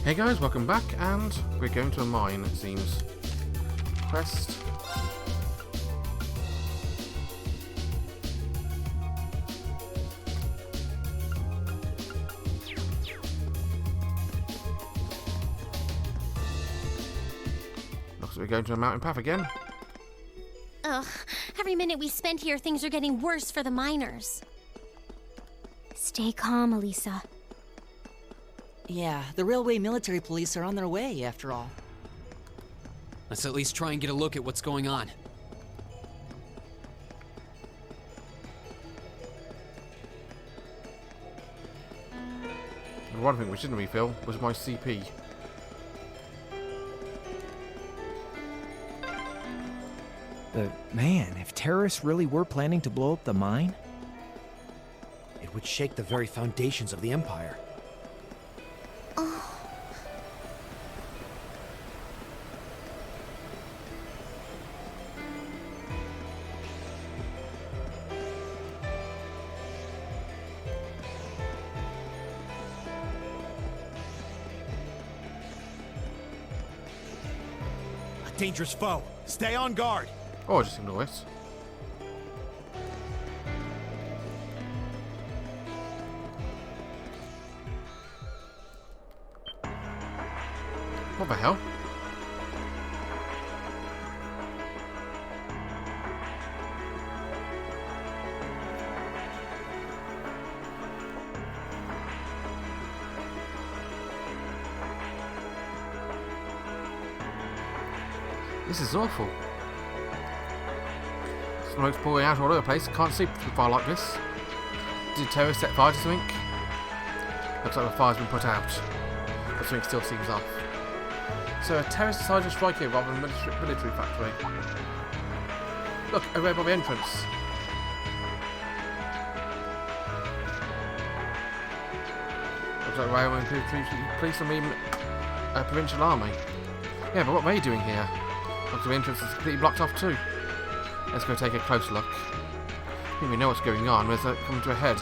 Hey guys, welcome back, and we're going to a mine, it seems. Quest. Looks like we're going to a mountain path again. Ugh, every minute we spend here, things are getting worse for the miners. Stay calm, Elisa. Yeah, the railway military police are on their way, after all. Let's at least try and get a look at what's going on. The one thing which didn't refill was my CP. But man, if terrorists really were planning to blow up the mine, it would shake the very foundations of the Empire. A dangerous foe. Stay on guard. Oh, just ignore it. What the hell? This is awful. Smoke's pouring out all over the place. Can't see from far like this. Did terrorists set fire to something? Looks like the fire's been put out. But something still seems off. So a terrorist decided to strike here rather than a military factory. Look, over there by the entrance. Looks like railway police and even a provincial army. Yeah, but what are they doing here? Looks like the entrance is completely blocked off too. Let's go take a close look. I think we know what's going on. Where's that coming to a head?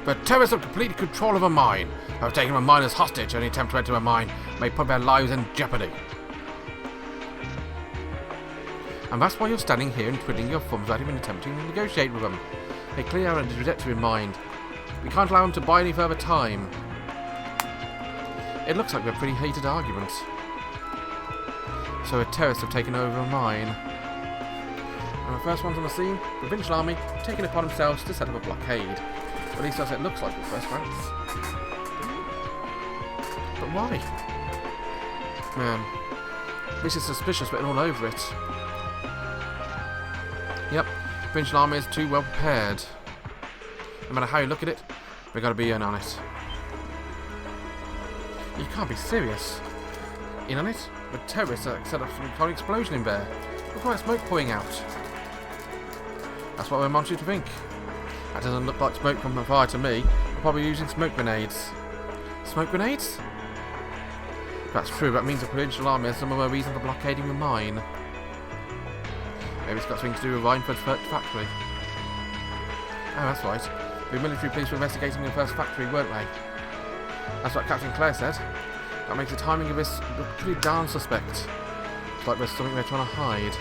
The terrorists have completed control of a mine. Have taken a miners hostage. Any attempt to enter a mine may put their lives in jeopardy. And that's why you're standing here and twiddling your thumbs without even attempting to negotiate with them. They clearly have an objective in mind. We can't allow them to buy any further time. It looks like a pretty heated argument. So the terrorists have taken over a mine. And the first ones on the scene, the provincial army, taking it upon themselves to set up a blockade. At least as it looks like at first glance. But why? Man, this is suspicious written all over it. Yep, the provincial army is too well prepared. No matter how you look at it, we've got to be in on it. You can't be serious. In on it? The terrorists set up an explosion in there. Look at that smoke pouring out. That's what we want you to think. That doesn't look like smoke from a fire to me. We're probably using smoke grenades. Smoke grenades? If that's true, that means the provincial army has some other reason for blockading the mine. Maybe it's got something to do with Reinford's factory. Oh, that's right. The military police were investigating the first factory, weren't they? That's what Captain Clare said. That makes the timing of this look pretty darn suspect. It's like there's something they're trying to hide.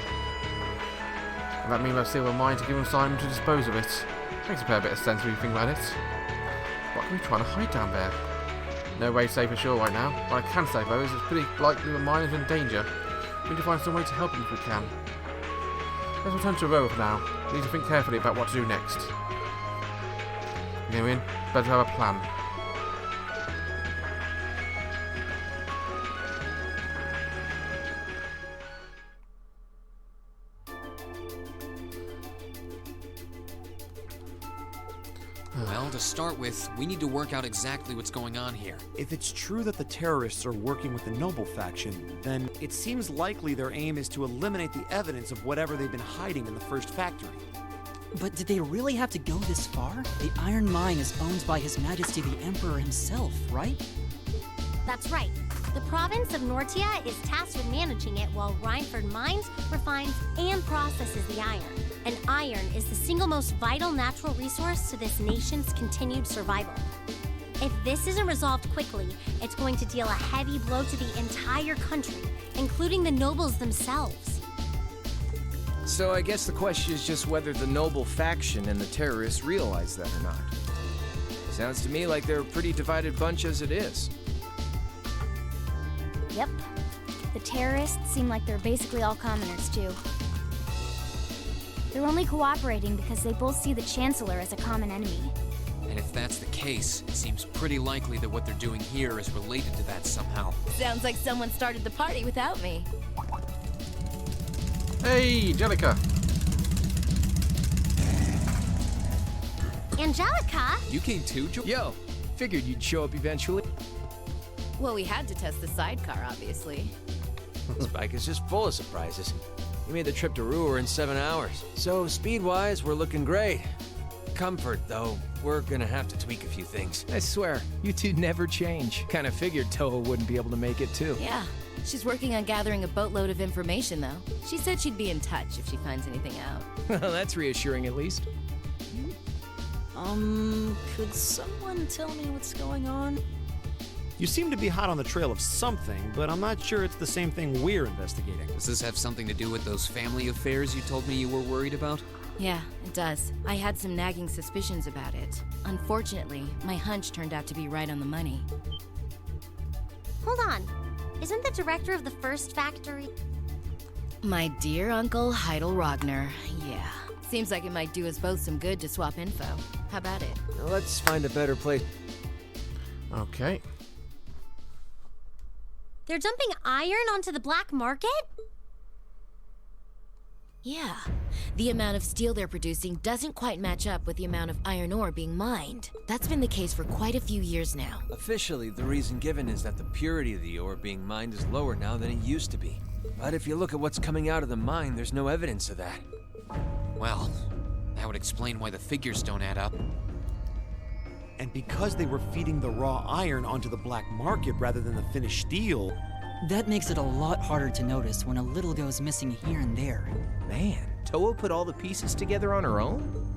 And that means they've sealed the mine to give them time to dispose of it. Makes a fair bit of sense when you think about it. What can we try to hide down there? No way to say for sure right now. What I can say though is it's pretty likely the mine is in danger. We need to find some way to help them if we can. Let's return to the road for now. We need to think carefully about what to do next. You know, in better have a plan. Well, to start with, we need to work out exactly what's going on here. If it's true that the terrorists are working with the Noble faction, then it seems likely their aim is to eliminate the evidence of whatever they've been hiding in the first factory. But did they really have to go this far? The iron mine is owned by His Majesty the Emperor himself, right? That's right. The province of Nortia is tasked with managing it while Reinford mines, refines, and processes the iron. And iron is the single most vital natural resource to this nation's continued survival. If this isn't resolved quickly, it's going to deal a heavy blow to the entire country, including the nobles themselves. So I guess the question is just whether the Noble faction and the terrorists realize that or not. Sounds to me like they're a pretty divided bunch as it is. Yep. The terrorists seem like they're basically all commoners, too. They're only cooperating because they both see the Chancellor as a common enemy. And if that's the case, it seems pretty likely that what they're doing here is related to that somehow. Sounds like someone started the party without me. Hey, Angelica. Angelica? You came too, Yo, figured you'd show up eventually. Well, we had to test the sidecar, obviously. This bike is just full of surprises. We made the trip to Ruhr in 7 hours. So, speed-wise, we're looking great. Comfort, though, we're gonna have to tweak a few things. I swear, you two never change. Kinda figured Toho wouldn't be able to make it too. Yeah. She's working on gathering a boatload of information, though. She said she'd be in touch if she finds anything out. Well, that's reassuring at least. Could someone tell me what's going on? You seem to be hot on the trail of something, but I'm not sure it's the same thing we're investigating. Does this have something to do with those family affairs you told me you were worried about? Yeah, it does. I had some nagging suspicions about it. Unfortunately, my hunch turned out to be right on the money. Hold on. Isn't the director of the first factory... My dear Uncle Heidel Rogner. Yeah. Seems like it might do us both some good to swap info. How about it? Now let's find a better place. Okay. They're dumping iron onto the black market? Yeah. The amount of steel they're producing doesn't quite match up with the amount of iron ore being mined. That's been the case for quite a few years now. Officially, the reason given is that the purity of the ore being mined is lower now than it used to be. But if you look at what's coming out of the mine, there's no evidence of that. Well, that would explain why the figures don't add up. And because they were feeding the raw iron onto the black market rather than the finished steel... That makes it a lot harder to notice when a little goes missing here and there. Man, Toho put all the pieces together on her own?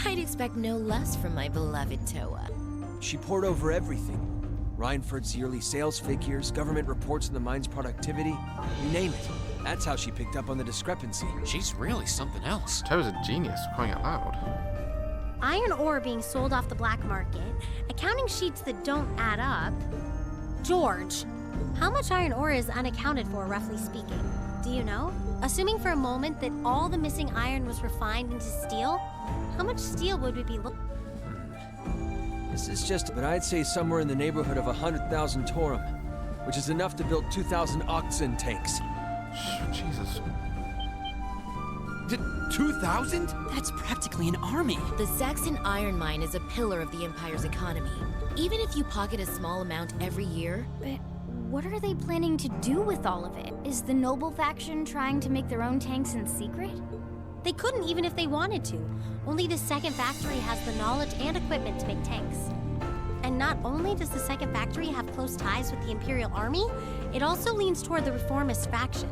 I'd expect no less from my beloved Toa. She poured over everything. Reinford's yearly sales figures, government reports on the mine's productivity, you name it. That's how she picked up on the discrepancy. She's really something else. To's a genius, crying out loud. Iron ore being sold off the black market, accounting sheets that don't add up. George, how much iron ore is unaccounted for, roughly speaking? Do you know? Assuming for a moment that all the missing iron was refined into steel, how much steel would we be looking? This is just, but I'd say somewhere in the neighborhood of 100,000 Torum, which is enough to build 2,000 oxen tanks. Jesus. 2,000? That's practically an army. The Saxon iron mine is a pillar of the Empire's economy. Even if you pocket a small amount every year... But what are they planning to do with all of it? Is the Noble faction trying to make their own tanks in secret? They couldn't even if they wanted to. Only the second factory has the knowledge and equipment to make tanks. And not only does the second factory have close ties with the Imperial Army, it also leans toward the Reformist faction.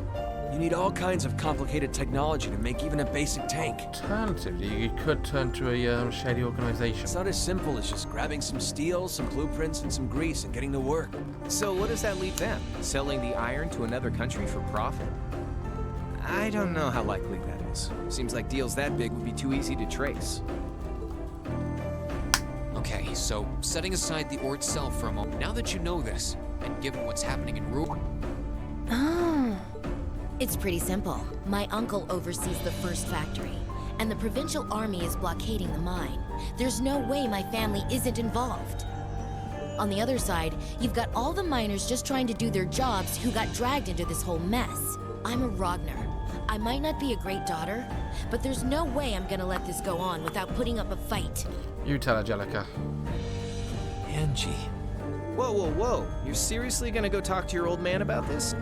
You need all kinds of complicated technology to make even a basic tank. Alternatively, you could turn to a shady organization. It's not as simple as just grabbing some steel, some blueprints, and some grease and getting to work. So what does that leave them? Selling the iron to another country for profit? I don't know how likely that is. Seems like deals that big would be too easy to trace. Okay, so setting aside the ore itself for a moment, now that you know this, and given what's happening in Ruhr... It's pretty simple. My uncle oversees the first factory, and the provincial army is blockading the mine. There's no way my family isn't involved. On the other side, you've got all the miners just trying to do their jobs who got dragged into this whole mess. I'm a Ragnar. I might not be a great daughter, but there's no way I'm gonna let this go on without putting up a fight. You tell Angelica. Angie. Whoa, whoa, whoa. You're seriously gonna go talk to your old man about this?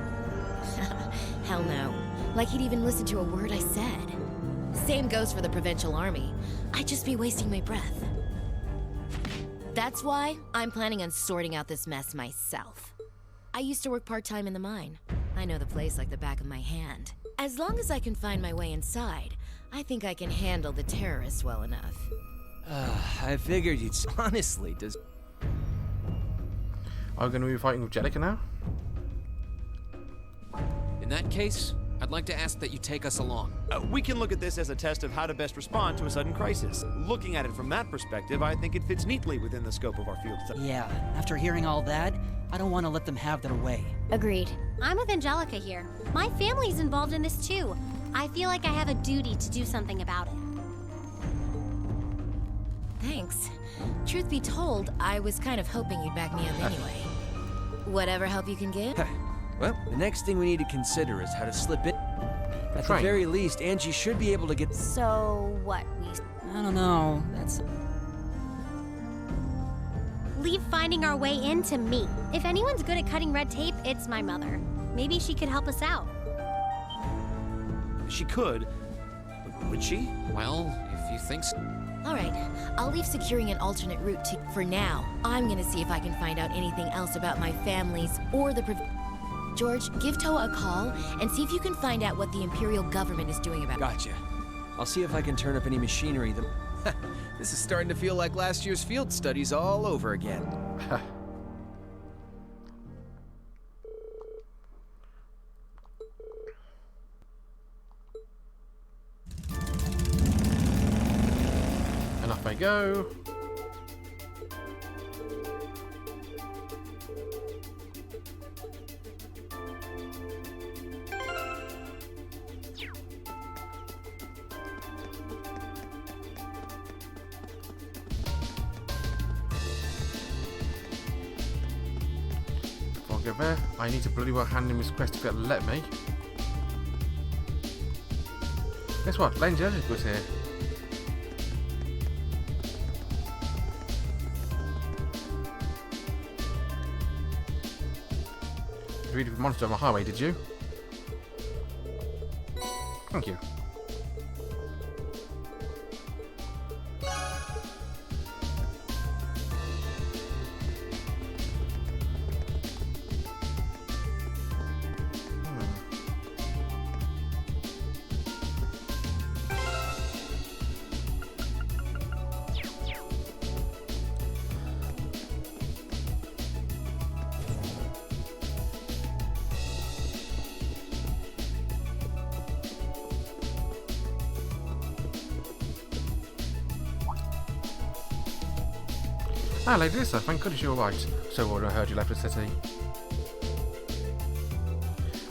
Hell no. Like he'd even listen to a word I said. Same goes for the Provincial Army. I'd just be wasting my breath. That's why I'm planning on sorting out this mess myself. I used to work part-time in the mine. I know the place like the back of my hand. As long as I can find my way inside, I think I can handle the terrorists well enough. I figured you'd... Honestly, does... Are we going to be fighting with Jellica now? In that case, I'd like to ask that you take us along. We can look at this as a test of how to best respond to a sudden crisis. Looking at it from that perspective, I think it fits neatly within the scope of our field study. Yeah, after hearing all that, I don't want to let them have their way. Agreed. I'm with Angelica here. My family's involved in this too. I feel like I have a duty to do something about it. Thanks. Truth be told, I was kind of hoping you'd back me up anyway. Whatever help you can give? Well, the next thing we need to consider is how to slip it. At Train. the very least, Angie should be able to get... So, what, we... I don't know, that's... Leave finding our way in to me. If anyone's good at cutting red tape, it's my mother. Maybe she could help us out. She could. Would she? Well, if you think so. Alright, I'll leave securing an alternate route to... For now, I'm gonna see if I can find out anything else about my families or the... George, give Toa a call and see if you can find out what the Imperial government is doing about it. Gotcha. I'll see if I can turn up any machinery that... This is starting to feel like last year's field studies all over again. And off I go. Before I go there, I need to bloody well hand in this quest if it'll let me. Guess what? Lane Jellic was here. You read the monster on the highway, did you? Thank you. Ah, Lady Lisa, thank goodness you're alright. So well, I heard you left the city.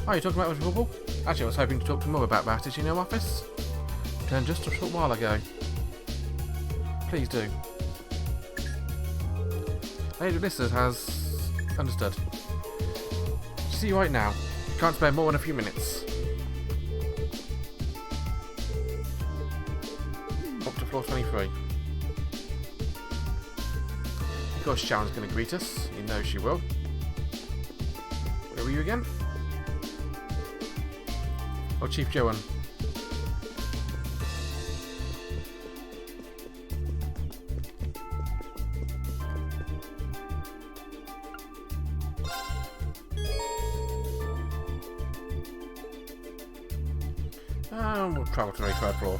Oh, you talking about with Bubble? Actually, I was hoping to talk to more about that. Is she in your office? Returned just a short while ago. Please do. Lady Lisa has understood. See you right now. Can't spare more than a few minutes. Up to floor 23. Of course, Sharon's going to greet us. You know she will. Where were you again? Oh, Chief Joan. We'll travel to the 23rd floor.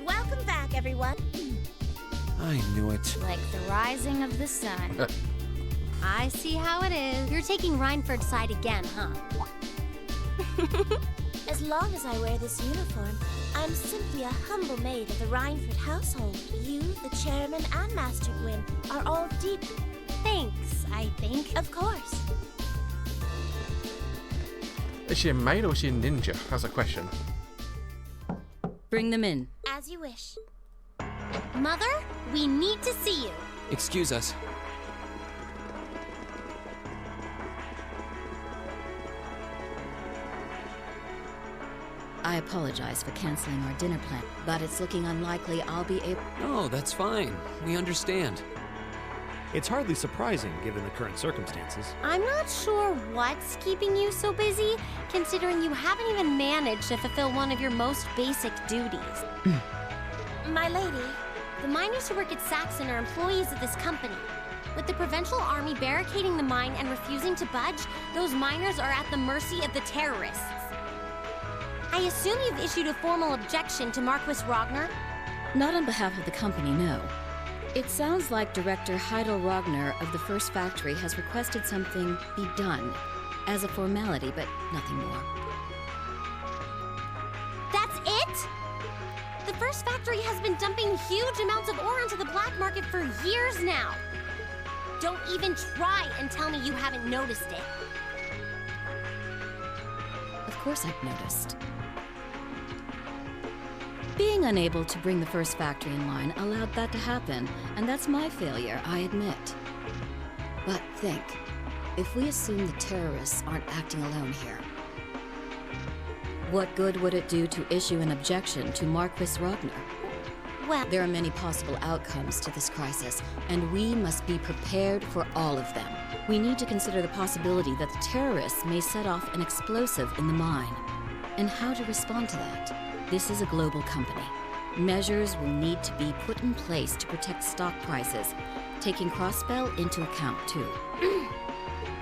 Welcome back, everyone. I knew it. Like the rising of the sun. I see how it is. You're taking Reinford's side again, huh? As long as I wear this uniform, I'm simply a humble maid of the Reinford household. You, the chairman, and Master Gwyn are all deep. Thanks, I think. Of course. Is she a maid or is she a ninja? That's a question. Bring them in. As you wish. Mother, we need to see you. Excuse us. I apologize for canceling our dinner plan, but it's looking unlikely I'll be able... No, that's fine. We understand. It's hardly surprising given the current circumstances. I'm not sure what's keeping you so busy, considering you haven't even managed to fulfill one of your most basic duties. My lady, The miners who work at Saxon are employees of this company. With the Provincial Army barricading the mine and refusing to budge, those miners are at the mercy of the terrorists. I assume you've issued a formal objection to Marquis Ragnar? Not on behalf of the company, no. It sounds like Director Heidel Ragnar of the First Factory has requested something be done as a formality, but nothing more. That's it? The First Factory has been dumping huge amounts of ore into the black market for years now. Don't even try and tell me you haven't noticed it. Of course I've noticed. Being unable to bring the First Factory in line allowed that to happen, and that's my failure, I admit. But think, if we assume the terrorists aren't acting alone here, what good would it do to issue an objection to Marquis Ragnar? Well, there are many possible outcomes to this crisis, and we must be prepared for all of them. We need to consider the possibility that the terrorists may set off an explosive in the mine, and how to respond to that. This is a global company. Measures will need to be put in place to protect stock prices, taking cross-spell into account too.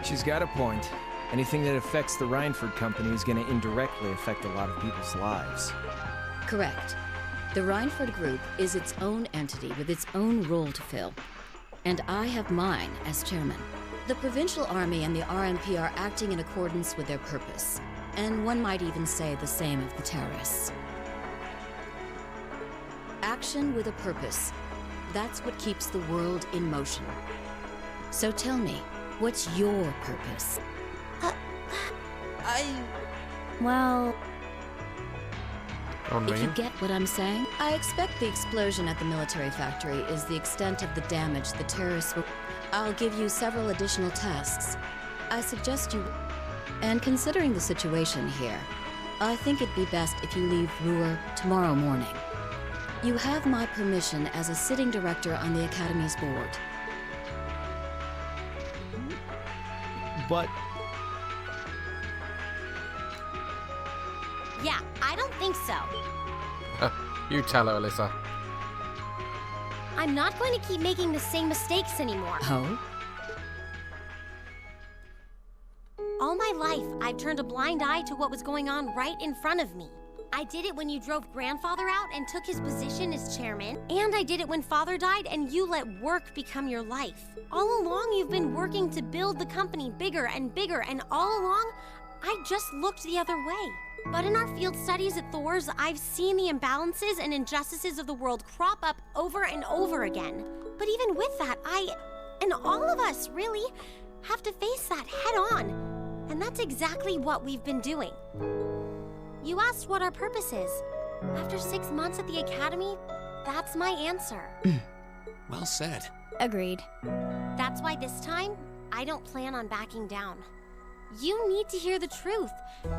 She's got a point. Anything that affects the Reinford company is going to indirectly affect a lot of people's lives. Correct. The Reinford Group is its own entity with its own role to fill, and I have mine as chairman. The Provincial Army and the RMP are acting in accordance with their purpose, and one might even say the same of the terrorists. Action with a purpose. That's what keeps the world in motion. So tell me, what's your purpose? Well... If you get what I'm saying, I expect the explosion at the military factory is the extent of the damage the terrorists will... I'll give you several additional tasks. I suggest you... And considering the situation here, I think it'd be best if you leave Ruhr tomorrow morning. You have my permission as a sitting director on the Academy's board. But... Yeah, I don't think so. You tell her, Alyssa. I'm not going to keep making the same mistakes anymore. Oh? All my life, I've turned a blind eye to what was going on right in front of me. I did it when you drove Grandfather out and took his position as chairman, and I did it when Father died and you let work become your life. All along, you've been working to build the company bigger, and all along, I just looked the other way. But in our field studies at Thors, I've seen the imbalances and injustices of the world crop up over and over again. But even with that, and all of us, really, have to face that head on. And that's exactly what we've been doing. You asked what our purpose is. After 6 months at the Academy, that's my answer. Well said. Agreed. That's why this time, I don't plan on backing down. You need to hear the truth,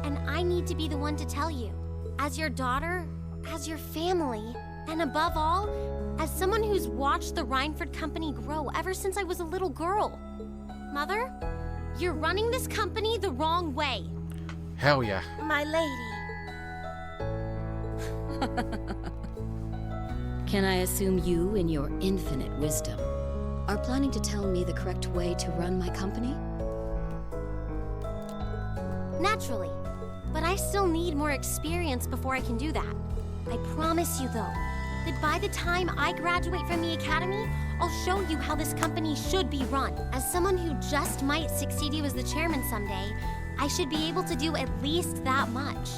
and I need to be the one to tell you. As your daughter, as your family, and above all, as someone who's watched the Reinford company grow ever since I was a little girl. Mother, you're running this company the wrong way. Hell yeah. My lady. Can I assume you, in your infinite wisdom, are planning to tell me the correct way to run my company? Naturally, but I still need more experience before I can do that. I promise you, though, that by the time I graduate from the Academy, I'll show you how this company should be run. As someone who just might succeed you as the chairman someday, I should be able to do at least that much.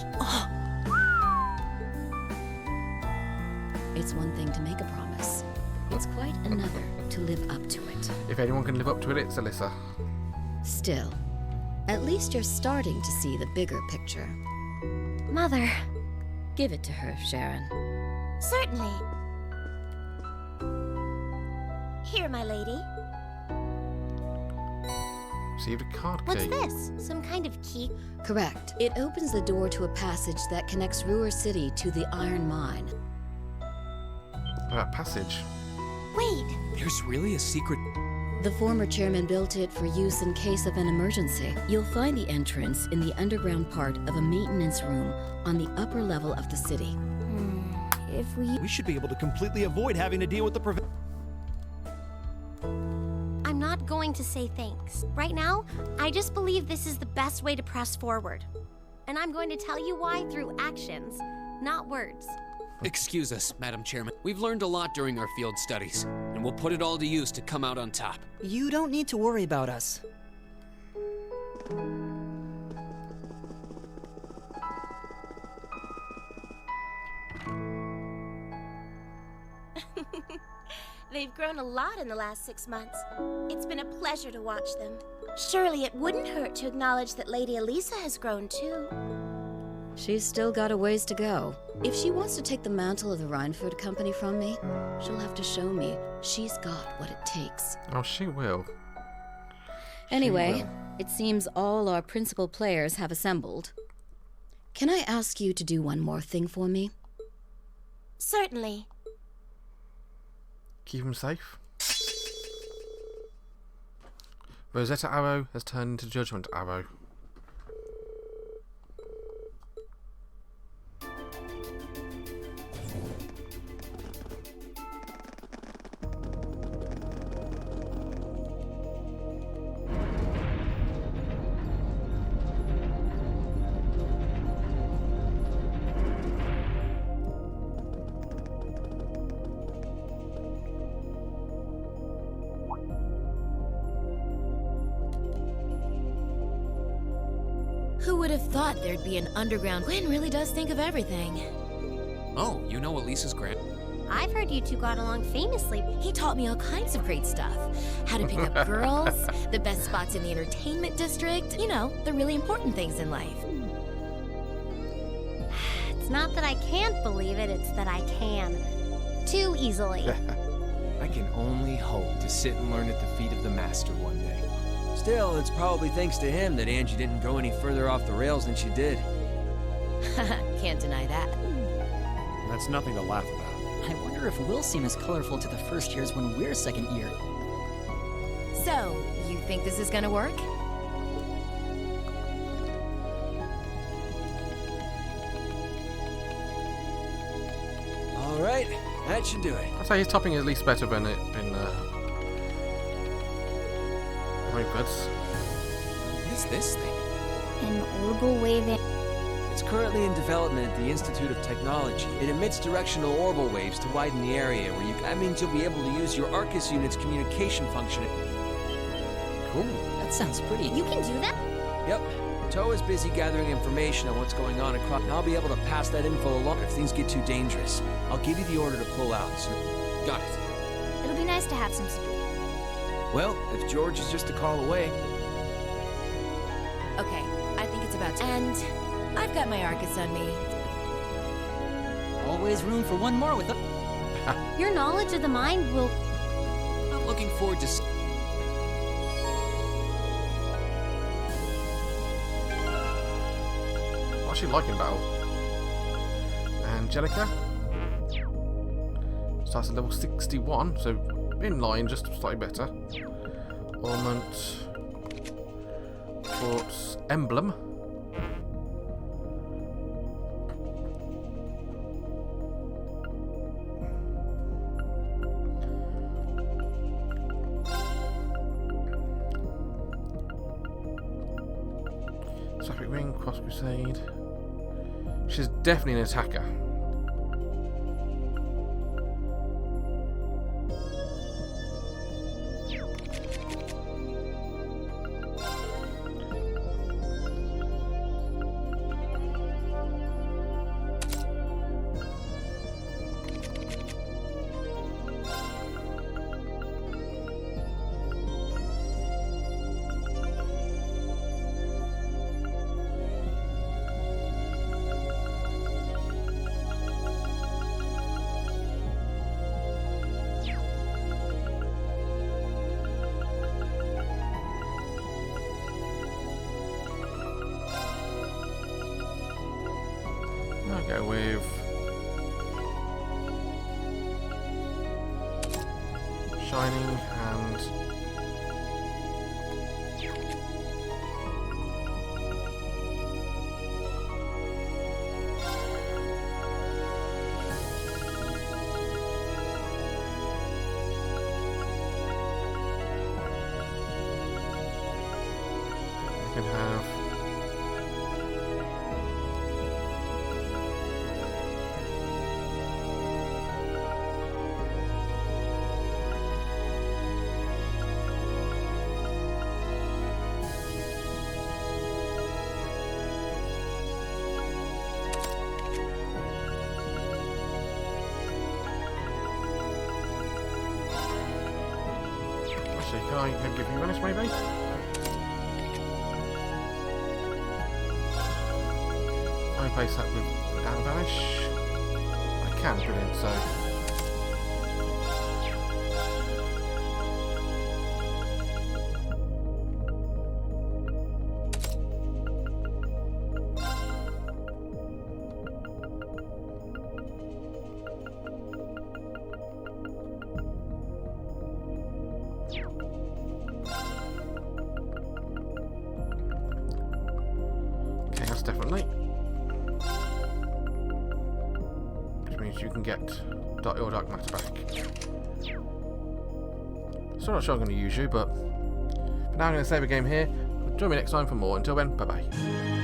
It's one thing to make a promise. It's quite another to live up to it. If anyone can live up to it, it's Alyssa. Still, at least you're starting to see the bigger picture. Mother. Give it to her, Sharon. Certainly. Here, my lady. Received a card key. What's this? Some kind of key? Correct. It opens the door to a passage that connects Ruhr City to the Iron Mine. That passage. Wait, There's really a secret. The former chairman built it for use in case of an emergency. You'll find the entrance in the underground part of a maintenance room on the upper level of the city. If we... We should be able to completely avoid having to deal with the I'm not going to say thanks. Right now, I just believe this is the best way to press forward. And I'm going to tell you why through actions, not words. Excuse us, Madam Chairman. We've learned a lot during our field studies, and we'll put it all to use to come out on top. You don't need to worry about us. They've grown a lot in the last 6 months. It's been a pleasure to watch them. Surely it wouldn't hurt to acknowledge that Lady Elisa has grown too. She's still got a ways to go. If she wants to take the mantle of the Reinford Company from me, she'll have to show me she's got what it takes. Oh, she will. Anyway, it seems all our principal players have assembled. Can I ask you to do one more thing for me? Certainly. Keep him safe. Rosetta Arrow has turned into Judgment Arrow. Who would have thought there'd be an underground? Quinn really does think of everything. Oh, you know Elisa's grand. I've heard you two got along famously. He taught me all kinds of great stuff. How to pick up girls, the best spots in the entertainment district. You know, the really important things in life. It's not that I can't believe it, it's that I can. Too easily. I can only hope to sit and learn at the feet of the master one day. Still, it's probably thanks to him that Angie didn't go any further off the rails than she did. Can't deny that. That's nothing to laugh about. I wonder if we'll seem as colorful to the first years when we're second year. So, you think this is gonna work? All right, that should do it. I'd say his topping is at least better than it in Fudce. What is this thing? An orbital wave in... It's currently in development at the Institute of Technology. It emits directional orbital waves to widen the area where you... That means you'll be able to use your Arcus unit's communication function. Cool. That sounds pretty. You can do that? Yep. Toe is busy gathering information on what's going on across, and I'll be able to pass that info along if things get too dangerous. I'll give you the order to pull out, so... Got it. It'll be nice to have some support. Well, if George is just a call away. Okay, I think it's about time. And I've got my Arcus on me. Always room for one more with it. Your knowledge of the mind will... I'm looking forward to... What's she liking about? Angelica starts at level 61, so in line, just slightly better. Ornament, Quartz, Emblem. Sapphire Ring, Cross Crusade. She's definitely an attacker. I'll go with Shining and you can have actually, can I give you Venice maybe? I replace that with Dan Vanish. I can, brilliant, so. Okay, that's definitely. Which means you can get your dark matter back. Still not sure I'm going to use you, but for now I'm going to save a game here. Join me next time for more. Until then, bye bye.